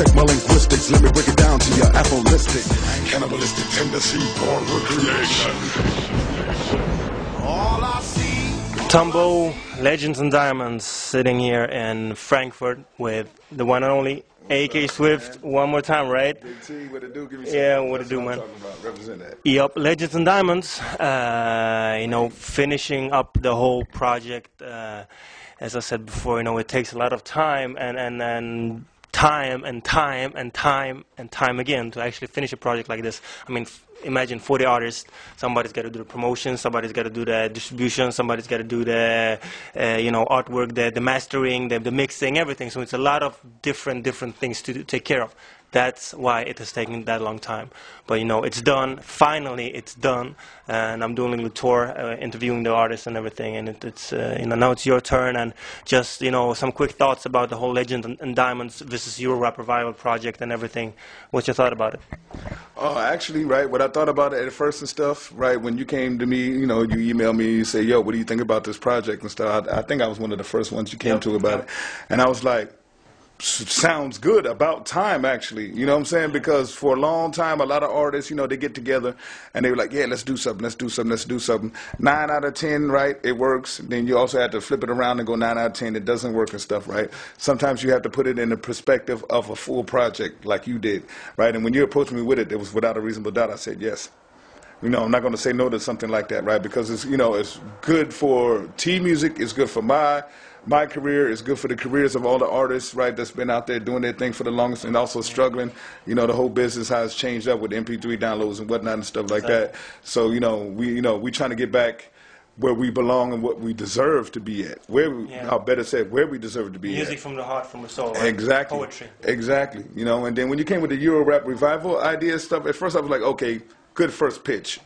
check my linguistics. Let me break it down to you. Apholistic, cannibalistic tendency, born recreation. All I see. Tumbo, Legends and Diamonds, sitting here in Frankfurt with the one and only A.K.S.W.I.F.T. One more time, right? Big T, what it do? Give me Yeah, something. what it do, man? Represent that. Yep, Legends and Diamonds. You know, finishing up the whole project. As I said before, you know, it takes a lot of time and time and time and time and time again to actually finish a project like this. I mean, imagine 40 artists. Somebody's got to do the promotion, somebody's got to do the distribution, somebody's got to do the you know, artwork, the mastering, the mixing, everything. So it's a lot of different things to take care of. That's why it has taken that long time. But you know, it's done. Finally, it's done. And I'm doing a little tour, interviewing the artists and everything. And it's you know, now it's your turn. And just, you know, some quick thoughts about the whole Legend and Diamonds versus Euro Rap Revival project and everything. What's your thought about it? Oh, actually, right, what I thought about it at first and stuff, right, when you came to me, you know, you emailed me, you say, yo, what do you think about this project and stuff? I think I was one of the first ones you came to about it. And I was like, sounds good, about time, actually, you know what I'm saying? Because for a long time, a lot of artists, you know, they get together and they were like, yeah, let's do something, let's do something, let's do something. 9 out of 10, right, it works. Then you also have to flip it around and go 9 out of 10, it doesn't work and stuff, right? Sometimes you have to put it in the perspective of a full project like you did, right? And when you approached me with it was without a reasonable doubt. I said yes. You know, I'm not going to say no to something like that, right? Because it's, you know, it's good for T music, it's good for my career, it's good for the careers of all the artists, right, that's been out there doing their thing for the longest and also struggling. You know, the whole business has changed up with MP3 downloads and whatnot and stuff like that. So, you know, we trying to get back where we belong and what we deserve to be at. Where we, I'll better say where we deserve to be Music at. from the heart, from the soul, right? Exactly. Poetry. Exactly. You know, and then when you came with the Euro Rap Revival idea stuff, at first I was like, okay, good first pitch.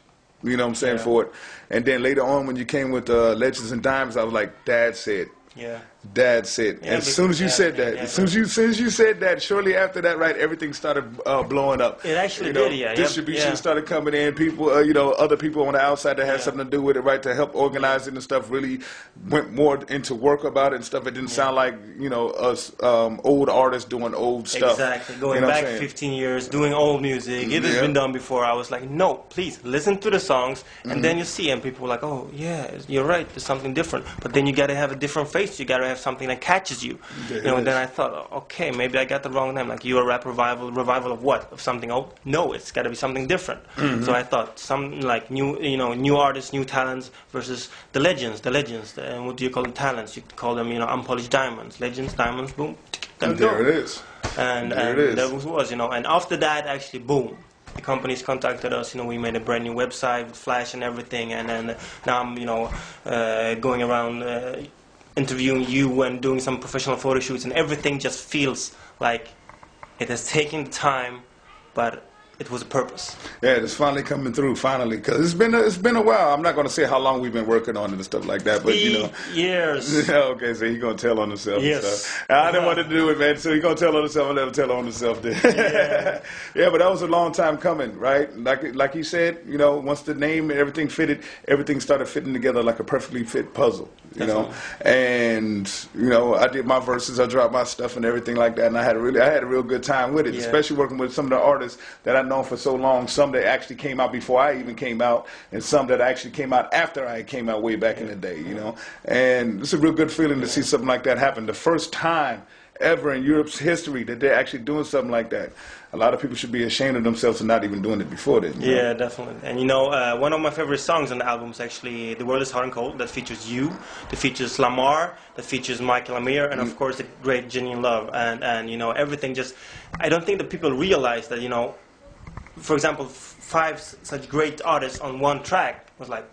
You know what I'm saying, for it. And then later on when you came with Legends and Diamonds, I was like, that's it. Yeah. That's it. Yeah, as soon as you said that, as soon as you said that, shortly after that, right, everything started blowing up. It actually you know, did, yeah. Distribution started coming in. People, you know, other people on the outside that had something to do with it, right, to help organize it and stuff, really went more into work about it and stuff. It didn't sound like, you know, us old artists doing old stuff. Exactly. Going you know back 15 years, doing old music. It has been done before. I was like, no, please, listen to the songs, and then you see, and people were like, oh, yeah, you're right, there's something different. But then you got to have a different face. You got to have something that catches you. You know, and then I thought, okay, maybe I got the wrong name. Like, Euro Rap Revival. Revival of what? Of something old? No, it's got to be something different. So I thought, some like new, you know, new artists, new talents versus the legends. And what do you call them? Talents. You call them, you know, unpolished diamonds. Legends, diamonds, boom. There it is. And that was, you know, and after that, actually, boom. The companies contacted us, you know, we made a brand new website with Flash and everything, and then now I'm, you know, going around interviewing you and doing some professional photo shoots, and everything just feels like it has taken time, but it was a purpose. Yeah, it's finally coming through, finally, because it's been a while. I'm not going to say how long we've been working on it and stuff like that, but, you know. Years. Okay, so he's going to tell on himself Yes. and stuff. I didn't want to do it, man, so he's going to tell on himself and let him tell on himself then. Yeah, but that was a long time coming, right? Like he said, you know, once the name and everything fitted, everything started fitting together like a perfectly fit puzzle, you know. And, you know, I did my verses, I dropped my stuff and everything like that, and I had a real good time with it, especially working with some of the artists that I known for so long, some that actually came out before I even came out, and some that actually came out after I came out way back in the day, you know. And it's a real good feeling to see something like that happen. The first time ever in Europe's history that they're actually doing something like that. A lot of people should be ashamed of themselves for not even doing it before then. Yeah, definitely. And you know, one of my favorite songs on the album is actually The World is Hot and Cold, that features you, that features Lamar, that features Michael Amir, and of course the great Genuine Love. And you know, everything just, I don't think that people realize that, you know, for example, 5 such great artists on one track was like,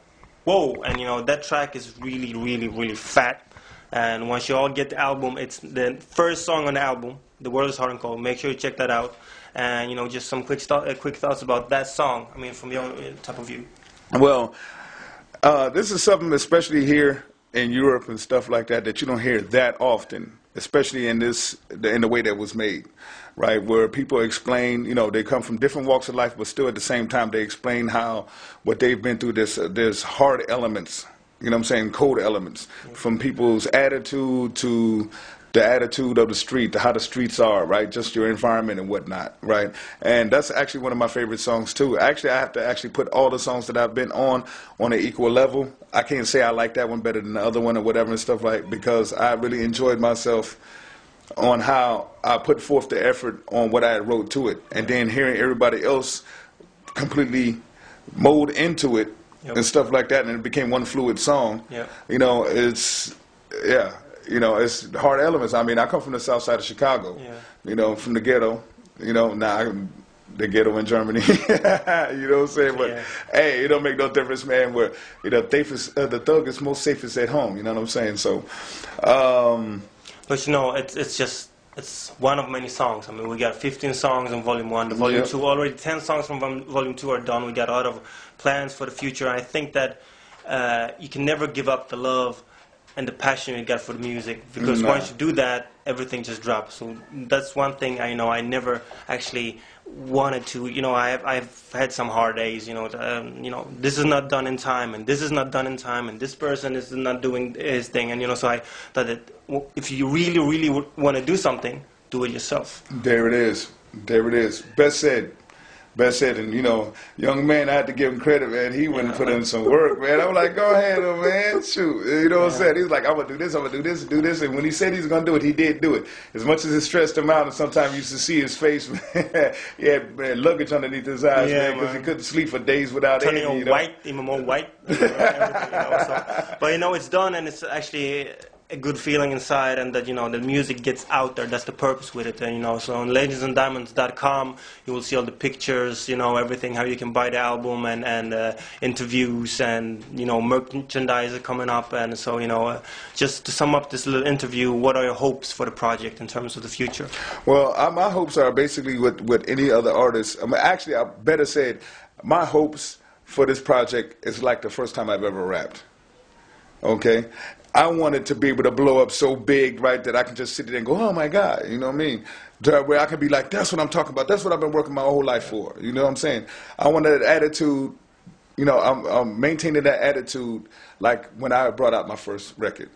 whoa, and you know, that track is really fat. And once you all get the album, it's the first song on the album, The World is Hot and Cold. Make sure you check that out. And you know, just some quick thoughts about that song. I mean, from your type of view. Well, this is something, especially here in Europe and stuff like that, that you don't hear that often, especially in the way that was made, right? Where people explain, you know, they come from different walks of life, but still at the same time they explain how what they've been through. There's hard elements, you know what I'm saying, cold elements, from people's attitude to the attitude of the street, how the streets are, right? Just your environment and whatnot, right? And that's actually one of my favorite songs too. Actually, I have to actually put all the songs that I've been on an equal level. I can't say I like that one better than the other one or whatever and stuff like, because I really enjoyed myself on how I put forth the effort on what I wrote to it, and then hearing everybody else completely mold into it. Yep. And stuff like that, and it became one fluid song. Yep. You know, it's, yeah, you know, it's hard elements. I mean, I come from the south side of Chicago, yeah. You know, from the ghetto, you know, the ghetto in Germany, you know what I'm saying? But, yeah. Hey, it don't make no difference, man, where, you know, the thug is most safest at home, you know what I'm saying? So, but, you know, it's one of many songs. I mean, we got 15 songs in Volume 1. The Volume 2, already 10 songs from Volume 2 are done. We got a lot of plans for the future. I think that you can never give up the love and the passion you got for the music, because once you do that, everything just drops. So that's one thing I never actually wanted to. You know, I've had some hard days. You know, this is not done in time, and this is not done in time, and this person is not doing his thing, and so I thought that if you really, really want to do something, do it yourself. There it is. There it is. Best said. Best said, and you know, young man, I had to give him credit, man. He went and put in some work, man. I'm like, go ahead, man, shoot. You know what I'm saying? He's like, I'm gonna do this, I'm gonna do this, do this. And when he said he's gonna do it, he did do it. As much as it stressed him out, and sometimes you used to see his face, man. He had luggage underneath his eyes, man, because he couldn't sleep for days without turning any, you know? White, even more white. But you know, it's done, and it's actually a good feeling inside, and that, you know, the music gets out there. That's the purpose with it. And, you know, so on legendsanddiamonds.com you will see all the pictures, you know, everything, how you can buy the album, and interviews, and, you know, merchandise coming up. And so, you know, just to sum up this little interview, what are your hopes for the project in terms of the future? Well, my hopes are basically with any other artist. I mean, actually, I better said, my hopes for this project is like the first time I've ever rapped. Okay? I wanted to be able to blow up so big, right, that I can just sit there and go, oh my God, you know what I mean? Where I can be like, that's what I'm talking about. That's what I've been working my whole life for. You know what I'm saying? I want that attitude, you know, I'm maintaining that attitude like when I brought out my first record.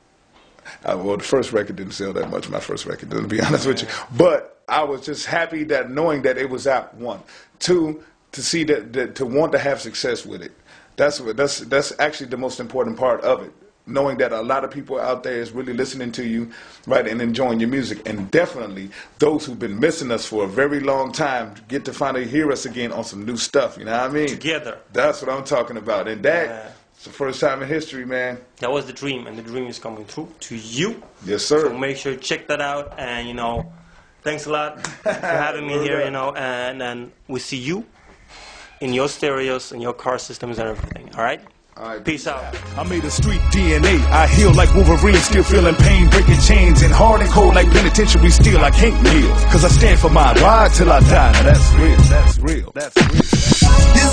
Well, the first record didn't sell that much, my first record, to be honest with you. But I was just happy that knowing that it was out, one. Two, to see that to want to have success with it. That's actually the most important part of it. Knowing that a lot of people out there is really listening to you, right, and enjoying your music. And definitely those who've been missing us for a very long time get to finally hear us again on some new stuff, you know what I mean? Together. That's what I'm talking about. And that, it's the first time in history, man. That was the dream, and the dream is coming true to you. Yes, sir. So make sure you check that out, and, you know, thanks a lot for having me here, you know, and then we see you in your stereos, in your car systems and everything, all right? Right, peace out. I made a street DNA. I heal like Wolverine, still feeling pain, breaking chains, and hard and cold like penitentiary steel. I can't kneel, cause I stand for my ride till I die. Now that's real, that's real, that's real.